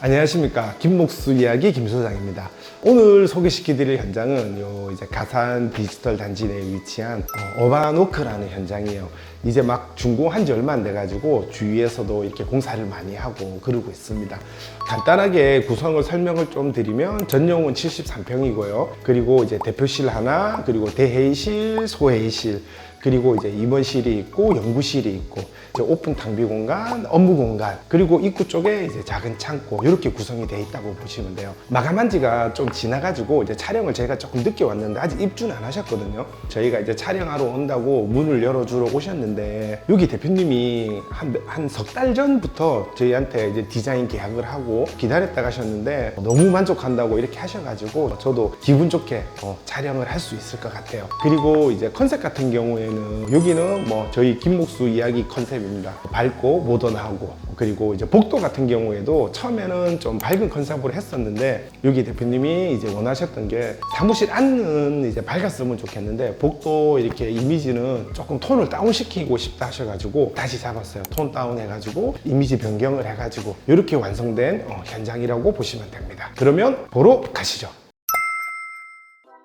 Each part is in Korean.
안녕하십니까. 김목수 이야기 김소장입니다. 오늘 소개시켜드릴 현장은 이제 가산 디지털 단지 내에 위치한 어바노크라는 현장이에요. 이제 막 준공한 지 얼마 안 돼가지고 주위에서도 이렇게 공사를 많이 하고 그러고 있습니다. 간단하게 구성을 설명을 좀 드리면 전용은 73평이고요. 그리고 이제 대표실 하나, 그리고 대회의실, 소회의실, 그리고 이제 임원실이 있고 연구실이 있고 이제 오픈 탕비 공간, 업무 공간, 그리고 입구 쪽에 이제 작은 창고 이렇게 구성이 되어 있다고 보시면 돼요. 마감한 지가 좀 지나가지고 이제 촬영을 제가 조금 늦게 왔는데 아직 입주는 안 하셨거든요. 저희가 이제 촬영하러 온다고 문을 열어주러 오셨는데 여기 대표님이 한 석 달 전부터 저희한테 이제 디자인 계약을 하고 기다렸다 가셨는데 너무 만족한다고 이렇게 하셔가지고 저도 기분 좋게 촬영을 할 수 있을 것 같아요. 그리고 이제 컨셉 같은 경우에 여기는 뭐 저희 김목수 이야기 컨셉입니다. 밝고 모던하고, 그리고 이제 복도 같은 경우에도 처음에는 좀 밝은 컨셉으로 했었는데 여기 대표님이 이제 원하셨던 게 사무실 안은 이제 밝았으면 좋겠는데 복도 이렇게 이미지는 조금 톤을 다운시키고 싶다 하셔가지고 다시 잡았어요. 톤 다운 해가지고 이미지 변경을 해가지고 이렇게 완성된 현장이라고 보시면 됩니다. 그러면 보러 가시죠.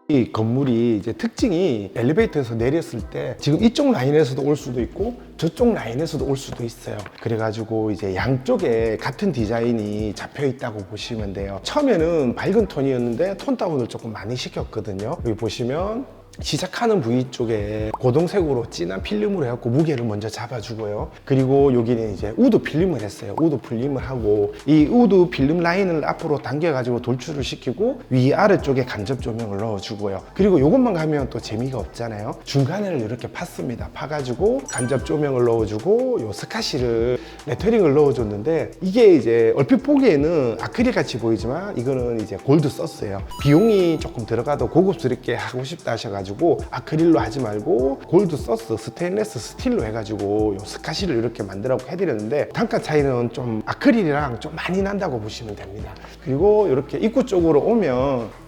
이 건물이 이제 특징이 엘리베이터에서 내렸을 때 지금 이쪽 라인에서도 올 수도 있고 저쪽 라인에서도 올 수도 있어요. 그래가지고 이제 양쪽에 같은 디자인이 잡혀 있다고 보시면 돼요. 처음에는 밝은 톤이었는데 톤 다운을 조금 많이 시켰거든요. 여기 보시면 시작하는 부위 쪽에 고동색으로 진한 필름으로 해갖고 무게를 먼저 잡아주고요. 그리고 여기는 이제 우드 필름을 했어요. 우드 필름을 하고 이 우드 필름 라인을 앞으로 당겨가지고 돌출을 시키고 위아래쪽에 간접 조명을 넣어주고요. 그리고 이것만 가면 또 재미가 없잖아요. 중간을 이렇게 팠습니다. 파가지고 간접 조명을 넣어주고 요 스카시를 레터링을 넣어줬는데 이게 이제 얼핏 보기에는 아크릴 같이 보이지만 이거는 이제 골드 썼어요. 비용이 조금 들어가도 고급스럽게 하고 싶다 하셔가지고 아크릴로 하지 말고 골드 서스 스테인레스 스틸로 해가지고 요 스카시를 이렇게 만들라고 해드렸는데 단가 차이는 좀 아크릴이랑 좀 많이 난다고 보시면 됩니다. 그리고 이렇게 입구 쪽으로 오면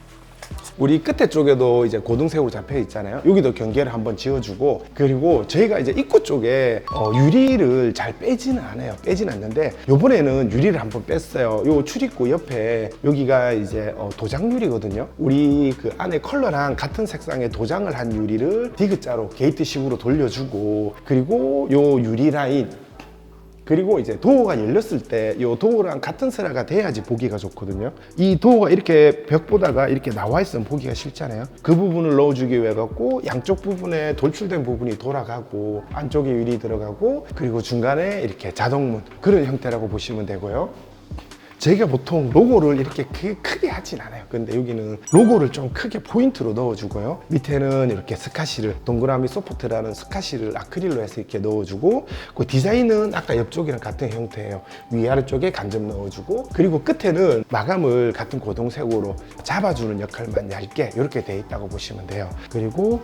우리 끝에 쪽에도 이제 고등색으로 잡혀 있잖아요. 여기도 경계를 한번 지어주고, 그리고 저희가 이제 입구 쪽에 유리를 잘 빼지는 않아요. 빼지는 않는데 요번에는 유리를 한번 뺐어요. 요 출입구 옆에 여기가 이제 도장 유리거든요. 우리 그 안에 컬러랑 같은 색상의 도장을 한 유리를 디귿자로 게이트식으로 돌려주고, 그리고 요 유리 라인, 그리고 이제 도어가 열렸을 때 이 도어랑 같은 슬라가 돼야지 보기가 좋거든요. 이 도어가 이렇게 벽보다가 이렇게 나와 있으면 보기가 싫잖아요. 그 부분을 넣어주기 위해 갖고 양쪽 부분에 돌출된 부분이 돌아가고 안쪽에 유리 들어가고, 그리고 중간에 이렇게 자동문, 그런 형태라고 보시면 되고요. 저희가 보통 로고를 이렇게 크게 하진 않아요. 근데 여기는 로고를 좀 크게 포인트로 넣어주고요. 밑에는 이렇게 스카시를, 동그라미 소프트라는 스카시를 아크릴로 해서 이렇게 넣어주고, 그 디자인은 아까 옆쪽이랑 같은 형태예요. 위아래쪽에 간접 넣어주고, 그리고 끝에는 마감을 같은 고동색으로 잡아주는 역할만 얇게 이렇게 돼 있다고 보시면 돼요. 그리고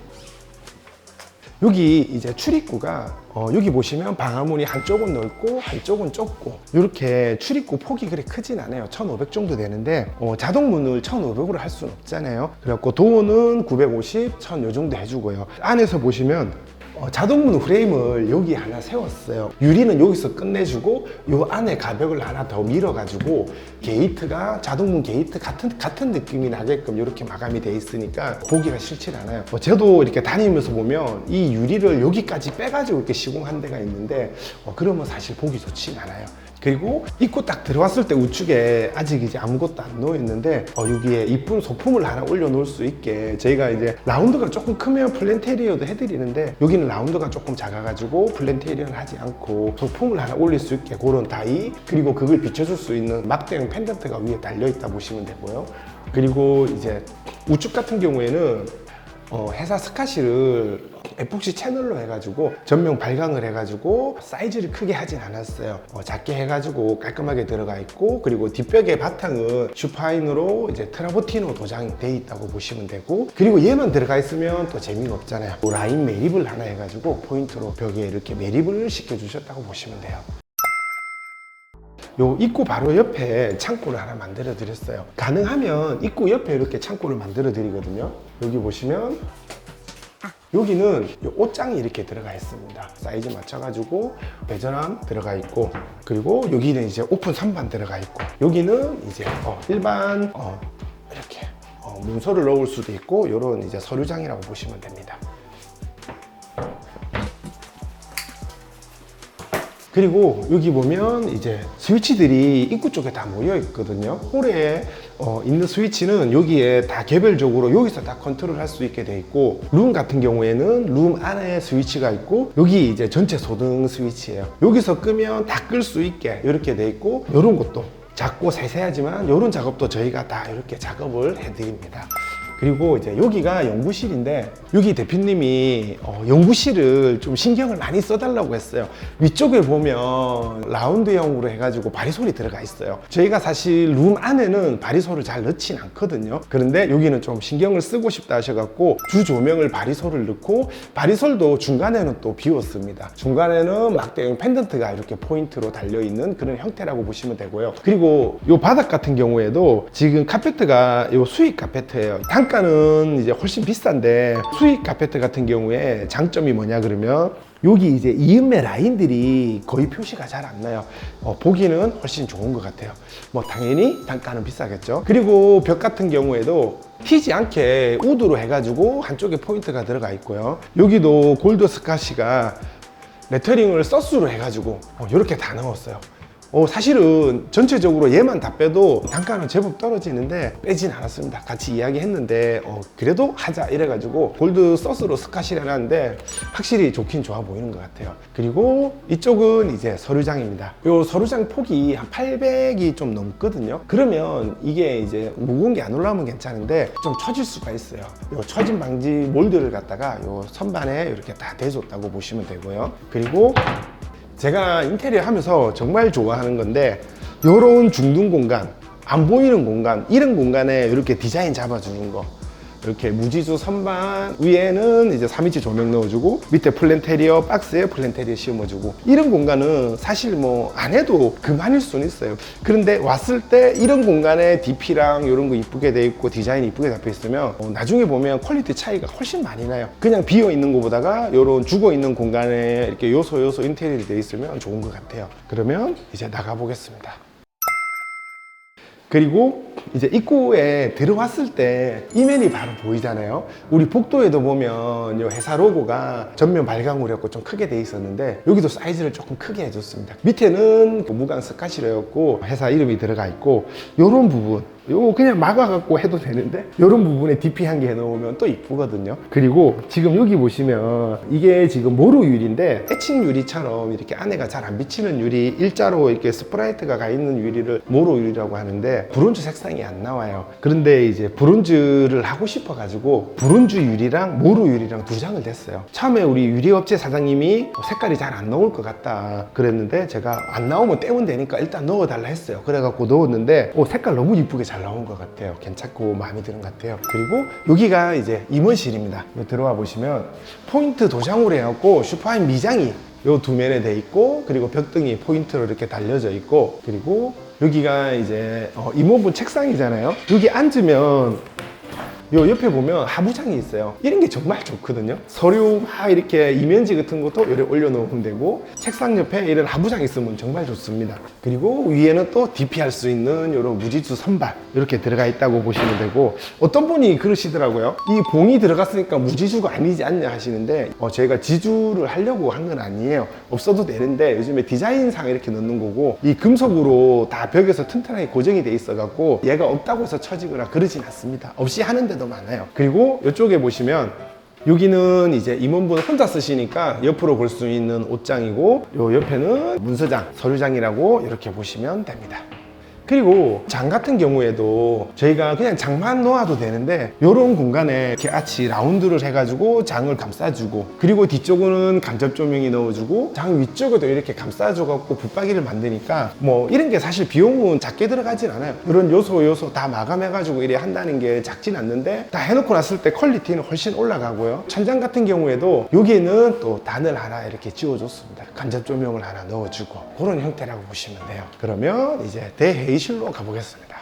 여기 이제 출입구가 여기 보시면 방화문이 한쪽은 넓고 한쪽은 좁고, 이렇게 출입구 폭이 그렇게 크진 않아요. 1500 정도 되는데 자동문을 1500으로 할 수는 없잖아요. 그래갖고 도어는 950, 1000 요 정도 해주고요. 안에서 보시면 자동문 프레임을 여기 하나 세웠어요. 유리는 여기서 끝내주고 요 안에 가벽을 하나 더 밀어가지고 게이트가 자동문 게이트 같은 느낌이 나게끔 이렇게 마감이 돼 있으니까 보기가 싫지 않아요. 저도 이렇게 다니면서 보면 이 유리를 여기까지 빼가지고 이렇게 시공한 데가 있는데 그러면 사실 보기 좋진 않아요. 그리고 입구 딱 들어왔을 때 우측에 아직 이제 아무것도 안 놓여 있는데 여기에 이쁜 소품을 하나 올려 놓을 수 있게 저희가 이제 라운드가 조금 크면 플랜테리어도 해드리는데 여기는 라운드가 조금 작아가지고 플랜테리어는 하지 않고 소품을 하나 올릴 수 있게 그런 다이, 그리고 그걸 비춰줄 수 있는 막대형 펜던트가 위에 달려 있다 보시면 되고요. 그리고 이제 우측 같은 경우에는 회사 스카시를 에폭시 채널로 해가지고 전면 발광을 해가지고 사이즈를 크게 하진 않았어요. 작게 해가지고 깔끔하게 들어가 있고, 그리고 뒷벽의 바탕은 슈파인으로 이제 트라보티노 도장이 돼 있다고 보시면 되고, 그리고 얘만 들어가 있으면 또 재미가 없잖아요. 라인 매립을 하나 해가지고 포인트로 벽에 이렇게 매립을 시켜주셨다고 보시면 돼요. 요 입구 바로 옆에 창고를 하나 만들어 드렸어요. 가능하면 입구 옆에 이렇게 창고를 만들어 드리거든요. 여기 보시면 여기는 이 옷장이 이렇게 들어가 있습니다. 사이즈 맞춰가지고 배전함 들어가 있고, 그리고 여기는 이제 오픈 선반 들어가 있고, 여기는 이제 일반 이렇게 문서를 넣을 수도 있고, 이런 이제 서류장이라고 보시면 됩니다. 그리고 여기 보면 이제 스위치들이 입구 쪽에 다 모여 있거든요. 홀에 있는 스위치는 여기에 다 개별적으로 여기서 다 컨트롤 할 수 있게 돼 있고, 룸 같은 경우에는 룸 안에 스위치가 있고, 여기 이제 전체 소등 스위치예요. 여기서 끄면 다 끌 수 있게 이렇게 돼 있고, 이런 것도 작고 세세하지만 이런 작업도 저희가 다 이렇게 작업을 해드립니다. 그리고 이제 여기가 연구실인데, 여기 대표님이 연구실을 좀 신경을 많이 써달라고 했어요. 위쪽에 보면 라운드형으로 해가지고 바리솔이 들어가 있어요. 저희가 사실 룸 안에는 바리솔을 잘 넣진 않거든요. 그런데 여기는 좀 신경을 쓰고 싶다 하셔갖고 주 조명을 바리솔을 넣고, 바리솔도 중간에는 또 비웠습니다. 중간에는 막대형 펜던트가 이렇게 포인트로 달려있는 그런 형태라고 보시면 되고요. 그리고 이 바닥 같은 경우에도 지금 카페트가 이 수익 카페트예요. 단가는 이제 훨씬 비싼데, 수익 카페트 같은 경우에 장점이 뭐냐 그러면, 여기 이제 이음매 라인들이 거의 표시가 잘 안 나요. 보기는 훨씬 좋은 것 같아요. 뭐 당연히 단가는 비싸겠죠. 그리고 벽 같은 경우에도 튀지 않게 우드로 해가지고 한쪽에 포인트가 들어가 있고요. 여기도 골드 스카시가 레터링을 서스로 해가지고 이렇게 다 넣었어요. 사실은 전체적으로 얘만 다 빼도 단가는 제법 떨어지는데 빼진 않았습니다. 같이 이야기했는데 그래도 하자 이래가지고 골드 서스로 스카시를 해놨는데 확실히 좋긴 좋아 보이는 것 같아요. 그리고 이쪽은 이제 서류장입니다. 이 서류장 폭이 한 800이 좀 넘거든요. 그러면 이게 이제 무거운 게 안 올라오면 괜찮은데 좀 처질 수가 있어요. 이 처짐 방지 몰드를 갖다가 이 선반에 이렇게 다 대줬다고 보시면 되고요. 그리고 제가 인테리어 하면서 정말 좋아하는 건데, 이런 중둔 공간, 안 보이는 공간, 이런 공간에 이렇게 디자인 잡아주는 거. 이렇게 무지주 선반 위에는 이제 3인치 조명 넣어주고, 밑에 플랜테리어 박스에 플랜테리어 씌워주고, 이런 공간은 사실 뭐 안 해도 그만일 수는 있어요. 그런데 왔을 때 이런 공간에 DP랑 이런 거 이쁘게 돼 있고 디자인이 이쁘게 잡혀 있으면 나중에 보면 퀄리티 차이가 훨씬 많이 나요. 그냥 비어 있는 것보다가 이런 죽어 있는 공간에 이렇게 요소 인테리어가 돼 있으면 좋은 것 같아요. 그러면 이제 나가 보겠습니다. 그리고 이제 입구에 들어왔을 때 이면이 바로 보이잖아요. 우리 복도에도 보면 이 회사 로고가 전면 발광물이었고 좀 크게 돼 있었는데, 여기도 사이즈를 조금 크게 해줬습니다. 밑에는 무광 스카시로였고 회사 이름이 들어가 있고, 이런 부분 요거 그냥 막아갖고 해도 되는데, 이런 부분에 DP 한 개 해놓으면 또 이쁘거든요. 그리고 지금 여기 보시면 이게 지금 모루 유리인데, 에칭 유리처럼 이렇게 안에가 잘 안 비치는 유리, 일자로 이렇게 스프라이트가 가 있는 유리를 모루 유리라고 하는데, 브론즈 색상이 안 나와요. 그런데 이제 브론즈를 하고 싶어 가지고 브론즈 유리랑 모루 유리랑 두 장을 냈어요. 처음에 우리 유리업체 사장님이 색깔이 잘 안 나올 것 같다 그랬는데, 제가 안 나오면 떼면 되니까 일단 넣어달라 했어요. 그래갖고 넣었는데 색깔 너무 이쁘게 잘 나온 것 같아요. 괜찮고 마음에 드는 것 같아요. 그리고 여기가 이제 임원실입니다. 여기 들어와 보시면 포인트 도장으로 해갖고 슈퍼하인 미장이 요 두 면에 돼 있고, 그리고 벽등이 포인트로 이렇게 달려져 있고, 그리고 여기가 이제 임원분 책상이잖아요. 여기 앉으면 요 옆에 보면 하부장이 있어요. 이런 게 정말 좋거든요. 서류 막 이렇게 이면지 같은 것도 여기 올려놓으면 되고, 책상 옆에 이런 하부장이 있으면 정말 좋습니다. 그리고 위에는 또 DP 할 수 있는 이런 무지주 선반 이렇게 들어가 있다고 보시면 되고, 어떤 분이 그러시더라고요. 이 봉이 들어갔으니까 무지주가 아니지 않냐 하시는데, 저희가 지주를 하려고 한 건 아니에요. 없어도 되는데 요즘에 디자인상 이렇게 넣는 거고, 이 금속으로 다 벽에서 튼튼하게 고정이 돼 있어 갖고 얘가 없다고 해서 처지거나 그러진 않습니다. 없이 하는데도 많아요. 그리고 이쪽에 보시면 여기는 이제 임원분 혼자 쓰시니까 옆으로 볼 수 있는 옷장이고, 요 옆에는 문서장, 서류장이라고 이렇게 보시면 됩니다. 그리고 장 같은 경우에도 저희가 그냥 장만 놓아도 되는데, 이런 공간에 이렇게 아치 라운드를 해가지고 장을 감싸주고, 그리고 뒤쪽은 간접 조명이 넣어주고, 장 위쪽에도 이렇게 감싸줘갖고 붙박이를 만드니까 뭐 이런 게 사실 비용은 작게 들어가진 않아요. 이런 요소 다 마감해가지고 이래 한다는 게 작진 않는데, 다 해놓고 났을 때 퀄리티는 훨씬 올라가고요. 천장 같은 경우에도 여기는 또 단을 하나 이렇게 지워줬습니다. 간접 조명을 하나 넣어주고, 그런 형태라고 보시면 돼요. 그러면 이제 대회의실로 가보겠습니다.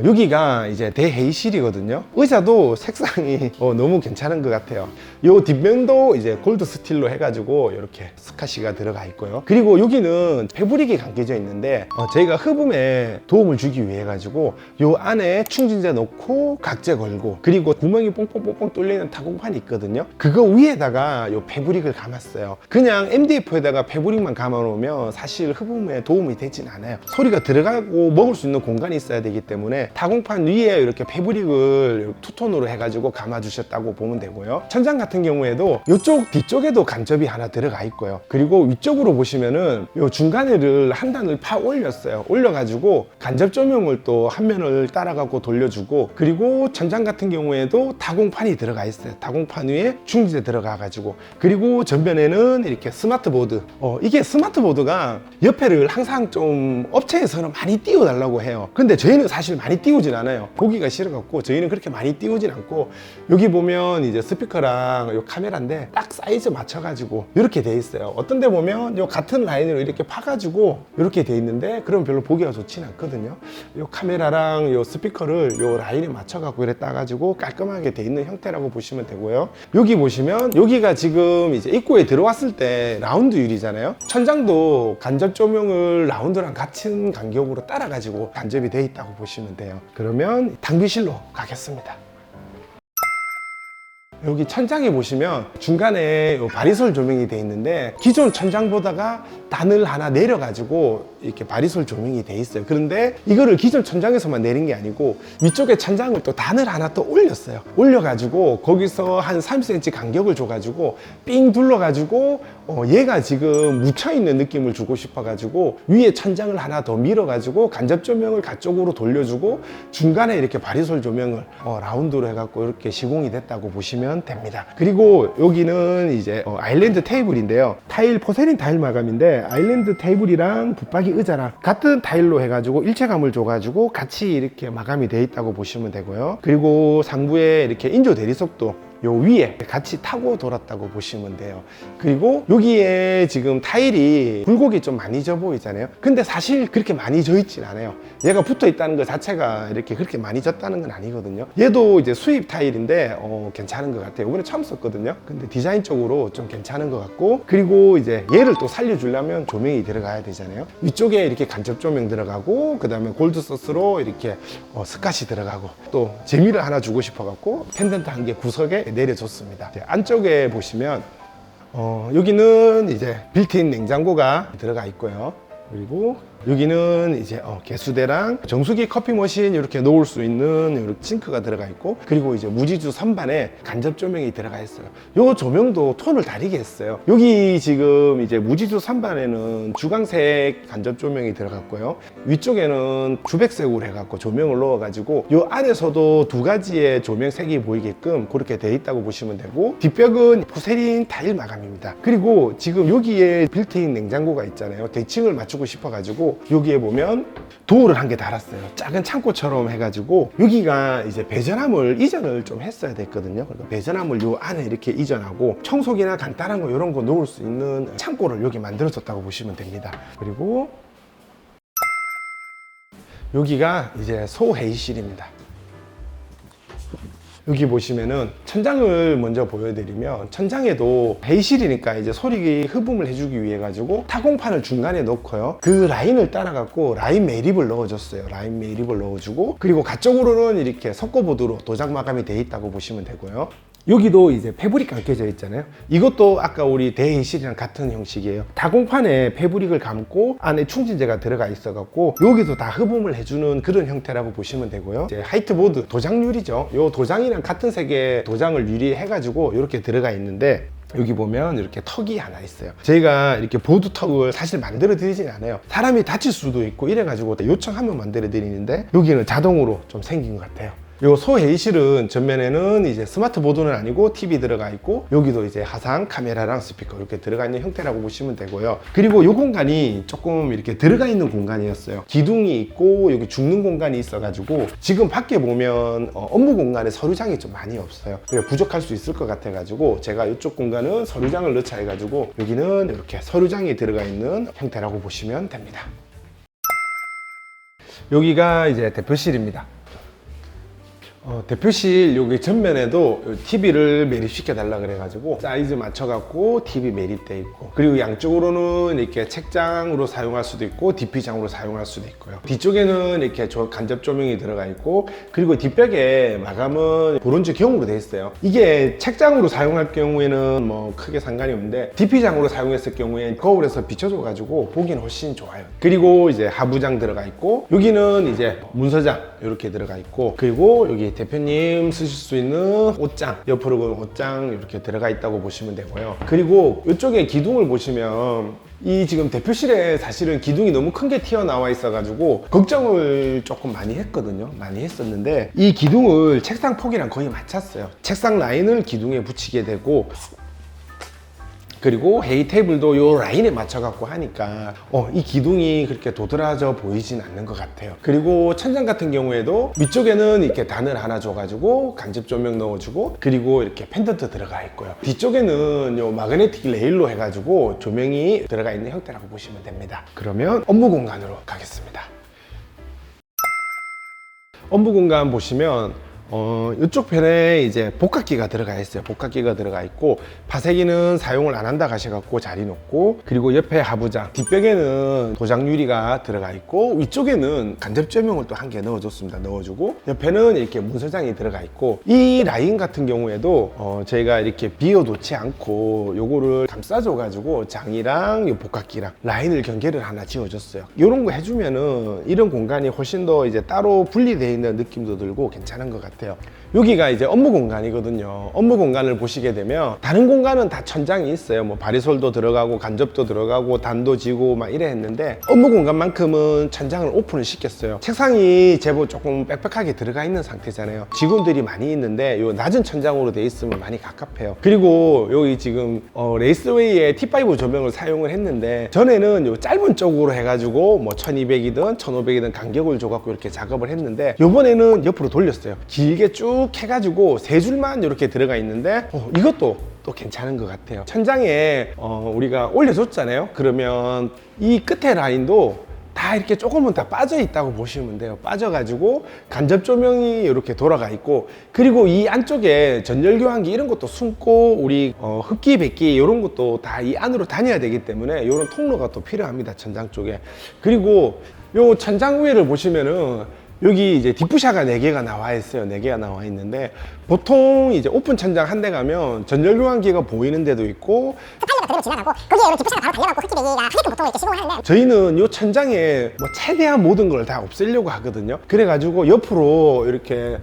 여기가 이제 대회의실이거든요. 의자도 색상이 너무 괜찮은 것 같아요. 요 뒷면도 이제 골드 스틸로 해가지고 이렇게 스카시가 들어가 있고요. 그리고 여기는 패브릭이 감겨져 있는데 저희가 흡음에 도움을 주기 위해 가지고 요 안에 충진재 넣고 각재 걸고, 그리고 구멍이 뽕뽕뽕뽕 뚫리는 타공판이 있거든요. 그거 위에다가 요 패브릭을 감았어요. 그냥 MDF에다가 패브릭만 감아 놓으면 사실 흡음에 도움이 되진 않아요. 소리가 들어가고 먹을 수 있는 공간이 있어야 되기 때문에 타공판 위에 이렇게 패브릭을 투톤으로 해가지고 감아 주셨다고 보면 되고요. 천장 같은 경우에도 이쪽 뒤쪽에도 간접이 하나 들어가 있고요. 그리고 위쪽으로 보시면은 요 중간에를 한 단을 파 올렸어요. 올려가지고 간접 조명을 또 한 면을 따라가고 돌려주고, 그리고 천장 같은 경우에도 타공판이 들어가 있어요. 타공판 위에 충진재 들어가가지고, 그리고 전면에는 이렇게 스마트보드. 이게 스마트보드가 옆에를 항상 좀 업체에서는 많이 띄워달라고 해요. 근데 저희는 사실 많이 띄우진 않아요. 보기가 싫어갖고 저희는 그렇게 많이 띄우진 않고, 여기 보면 이제 스피커랑 요 카메라인데 딱 사이즈 맞춰가지고 이렇게 돼 있어요. 어떤 데 보면 요 같은 라인으로 이렇게 파가지고 이렇게 돼 있는데 그럼 별로 보기가 좋진 않거든요. 요 카메라랑 요 스피커를 요 라인에 맞춰갖고 이렇게 따가지고 깔끔하게 돼 있는 형태라고 보시면 되고요. 여기 보시면 여기가 지금 이제 입구에 들어왔을 때 라운드 유리잖아요. 천장도 간접 조명을 라운드랑 같은 간격으로 따라가지고 간접이 돼 있다고 보시면 돼요. 그러면 탕비실로 가겠습니다. 여기 천장에 보시면 중간에 바리솔 조명이 돼 있는데, 기존 천장보다가 단을 하나 내려가지고 이렇게 바리솔 조명이 돼 있어요. 그런데 이거를 기존 천장에서만 내린 게 아니고 위쪽에 천장을 또 단을 하나 또 올렸어요. 올려가지고 거기서 한 30cm 간격을 줘가지고 삥 둘러가지고 얘가 지금 묻혀있는 느낌을 주고 싶어가지고 위에 천장을 하나 더 밀어가지고 간접 조명을 가쪽으로 돌려주고 중간에 이렇게 바리솔 조명을 라운드로 해갖고 이렇게 시공이 됐다고 보시면 됩니다. 그리고 여기는 이제 아일랜드 테이블인데요. 타일 포세린 타일 마감인데 아일랜드 테이블이랑 붙박이 의자랑 같은 타일로 해가지고 일체감을 줘가지고 같이 이렇게 마감이 되어 있다고 보시면 되고요. 그리고 상부에 이렇게 인조 대리석도 요 위에 같이 타고 돌았다고 보시면 돼요. 그리고 여기에 지금 타일이 굴곡이 좀 많이 져 보이잖아요. 근데 사실 그렇게 많이 져 있진 않아요. 얘가 붙어 있다는 것 자체가 이렇게 그렇게 많이 졌다는 건 아니거든요. 얘도 이제 수입 타일인데 괜찮은 것 같아요. 이번에 처음 썼거든요. 근데 디자인적으로 좀 괜찮은 것 같고, 그리고 이제 얘를 또 살려주려면 조명이 들어가야 되잖아요. 위쪽에 이렇게 간접 조명 들어가고, 그 다음에 골드 소스로 이렇게 스카시 들어가고, 또 재미를 하나 주고 싶어 갖고 펜던트 한 개 구석에 내려줬습니다. 안쪽에 보시면 여기는 이제 빌트인 냉장고가 들어가 있고요. 그리고 여기는 이제 개수대랑 정수기 커피 머신 이렇게 놓을 수 있는 이렇게 싱크가 들어가 있고, 그리고 이제 무지주 선반에 간접 조명이 들어가 있어요. 요 조명도 톤을 다르게 했어요. 여기 지금 이제 무지주 선반에는 주광색 간접 조명이 들어갔고요. 위쪽에는 주백색으로 해갖고 조명을 넣어가지고 요 안에서도 두 가지의 조명색이 보이게끔 그렇게 돼 있다고 보시면 되고, 뒷벽은 포세린 타일 마감입니다. 그리고 지금 여기에 빌트인 냉장고가 있잖아요. 대칭을 맞추고 싶어가지고 여기에 보면 도어를 한 개 달았어요. 작은 창고처럼 해가지고 여기가 이제 배전함을 이전을 좀 했어야 됐거든요. 그러니까 배전함을 요 안에 이렇게 이전하고 청소기나 간단한 거 이런 거 놓을 수 있는 창고를 여기 만들어줬다고 보시면 됩니다. 그리고 여기가 이제 소회의실입니다. 여기 보시면은 천장을 먼저 보여드리면, 천장에도 회의실이니까 이제 소리 흡음을 해주기 위해 가지고 타공판을 중간에 넣고요. 그 라인을 따라 갖고 라인 매립을 넣어줬어요. 라인 매립을 넣어주고, 그리고 가쪽으로는 이렇게 석고보드로 도장 마감이 되어 있다고 보시면 되고요. 여기도 이제 패브릭 감겨져 있잖아요. 이것도 아까 우리 대회의실이랑 같은 형식이에요. 타공판에 패브릭을 감고 안에 충진재가 들어가 있어갖고 여기도 다 흡음을 해주는 그런 형태라고 보시면 되고요. 이제 화이트보드 도장유리죠. 요 도장이랑 같은 색의 도장을 유리해가지고 이렇게 들어가 있는데, 여기 보면 이렇게 턱이 하나 있어요. 저희가 이렇게 보드 턱을 사실 만들어 드리진 않아요. 사람이 다칠 수도 있고 이래가지고 요청하면 만들어 드리는데, 여기는 자동으로 좀 생긴 것 같아요. 요 소회의실은 전면에는 이제 스마트보드는 아니고 TV 들어가 있고, 여기도 이제 하상 카메라랑 스피커 이렇게 들어가 있는 형태라고 보시면 되고요. 그리고 요 공간이 조금 이렇게 들어가 있는 공간이었어요. 기둥이 있고 여기 죽는 공간이 있어가지고 지금 밖에 보면 업무 공간에 서류장이 좀 많이 없어요. 부족할 수 있을 것 같아가지고 제가 이쪽 공간은 서류장을 넣자 해가지고 여기는 이렇게 서류장이 들어가 있는 형태라고 보시면 됩니다. 여기가 이제 대표실입니다. 대표실 여기 전면에도 TV를 매립시켜 달라 그래가지고 사이즈 맞춰갖고 TV 매립돼 있고, 그리고 양쪽으로는 이렇게 책장으로 사용할 수도 있고 DP장으로 사용할 수도 있고요. 뒤쪽에는 이렇게 간접 조명이 들어가 있고, 그리고 뒷벽에 마감은 브론즈 경으로 되어 있어요. 이게 책장으로 사용할 경우에는 뭐 크게 상관이 없는데 DP장으로 사용했을 경우에 거울에서 비춰줘가지고 보기는 훨씬 좋아요. 그리고 이제 하부장 들어가 있고, 여기는 이제 문서장 이렇게 들어가 있고, 그리고 여기 대표님 쓰실 수 있는 옷장, 옆으로 그 옷장 이렇게 들어가 있다고 보시면 되고요. 그리고 이쪽에 기둥을 보시면 이 지금 대표실에 사실은 기둥이 너무 큰 게 튀어나와 있어가지고 걱정을 조금 많이 했거든요. 많이 했었는데 이 기둥을 책상 폭이랑 거의 맞췄어요. 책상 라인을 기둥에 붙이게 되고, 그리고 회의 테이블도 요 라인에 맞춰 갖고 하니까 이 기둥이 그렇게 도드라져 보이진 않는 것 같아요. 그리고 천장 같은 경우에도 위쪽에는 이렇게 단을 하나 줘가지고 간접 조명 넣어주고, 그리고 이렇게 펜던트 들어가 있고요. 뒤쪽에는 요 마그네틱 레일로 해가지고 조명이 들어가 있는 형태라고 보시면 됩니다. 그러면 업무 공간으로 가겠습니다. 업무 공간 보시면 이쪽 편에 이제 복합기가 들어가 있어요. 복합기가 들어가 있고, 파쇄기는 사용을 안 한다 하셔갖고 자리 놓고, 그리고 옆에 하부장, 뒷벽에는 도장 유리가 들어가 있고, 위쪽에는 간접 조명을 또 한 개 넣어줬습니다. 넣어주고, 옆에는 이렇게 문서장이 들어가 있고, 이 라인 같은 경우에도 저희가 이렇게 비워놓지 않고 요거를 감싸줘가지고 장이랑 요 복합기랑 라인을 경계를 하나 지어줬어요. 요런 거 해주면은 이런 공간이 훨씬 더 이제 따로 분리되어 있는 느낌도 들고 괜찮은 것 같아요. 여기가 이제 업무 공간이거든요. 업무 공간을 보시게 되면 다른 공간은 다 천장이 있어요. 뭐 바리솔도 들어가고 간접도 들어가고 단도 지고 막 이래 했는데, 업무 공간만큼은 천장을 오픈을 시켰어요. 책상이 제법 조금 빽빽하게 들어가 있는 상태잖아요. 직원들이 많이 있는데 요 낮은 천장으로 돼 있으면 많이 갑갑해요. 그리고 여기 지금 레이스웨이의 T5 조명을 사용을 했는데, 전에는 요 짧은 쪽으로 해가지고 뭐 1200이든 1500이든 간격을 줘갖고 이렇게 작업을 했는데, 요번에는 옆으로 돌렸어요. 길게 쭉 해가지고 세 줄만 이렇게 들어가 있는데 이것도 또 괜찮은 것 같아요. 천장에 우리가 올려줬잖아요. 그러면 이 끝에 라인도 다 이렇게 조금은 다 빠져 있다고 보시면 돼요. 빠져가지고 간접 조명이 이렇게 돌아가 있고, 그리고 이 안쪽에 전열 교환기 이런 것도 숨고, 우리 흡기 배기 이런 것도 다 이 안으로 다녀야 되기 때문에 이런 통로가 또 필요합니다. 천장 쪽에. 그리고 요 천장 위를 보시면은 여기 이제 디프샤가 4개가 나와 있어요. 4개가 나와 있는데, 보통 이제 오픈 천장 한 대 가면 전열 교환기가 보이는 데도 있고, 타일러가 그대로 지나가고 거기에 이런 디프샤가 바로 달려갖고 흡기배기가 하게끔 보통 이렇게 시공을 하는데, 저희는 이 천장에 뭐 최대한 모든 걸 다 없애려고 하거든요. 그래가지고 옆으로 이렇게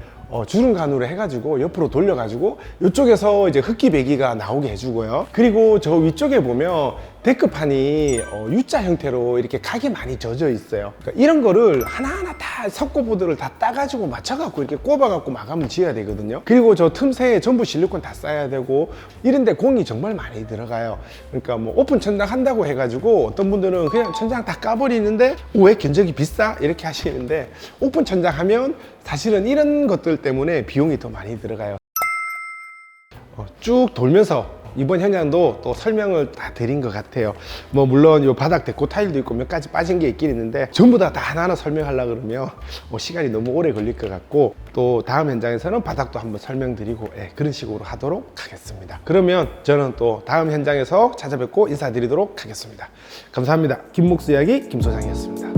주름간으로 해가지고 옆으로 돌려가지고 이쪽에서 이제 흡기 배기가 나오게 해주고요. 그리고 저 위쪽에 보면 데크판이 U자 형태로 이렇게 각이 많이 젖어 있어요. 그러니까 이런 거를 하나하나 다 석고보드를 다 따가지고 맞춰갖고 이렇게 꼽아갖고 마감을 지어야 되거든요. 그리고 저 틈새에 전부 실리콘 다 쌓아야 되고, 이런데 공이 정말 많이 들어가요. 그러니까 뭐 오픈 천장 한다고 해가지고 어떤 분들은 그냥 천장 다 까버리는데 왜 견적이 비싸? 이렇게 하시는데, 오픈 천장 하면 사실은 이런 것들 때문에 비용이 더 많이 들어가요. 쭉 돌면서 이번 현장도 또 설명을 다 드린 것 같아요. 뭐 물론 이 바닥 데코 타일도 있고 몇 가지 빠진 게 있긴 있는데, 전부 다 하나하나 설명하려고 그러면 시간이 너무 오래 걸릴 것 같고, 또 다음 현장에서는 바닥도 한번 설명드리고 그런 식으로 하도록 하겠습니다. 그러면 저는 또 다음 현장에서 찾아뵙고 인사드리도록 하겠습니다. 감사합니다. 김목수 이야기 김소장이었습니다.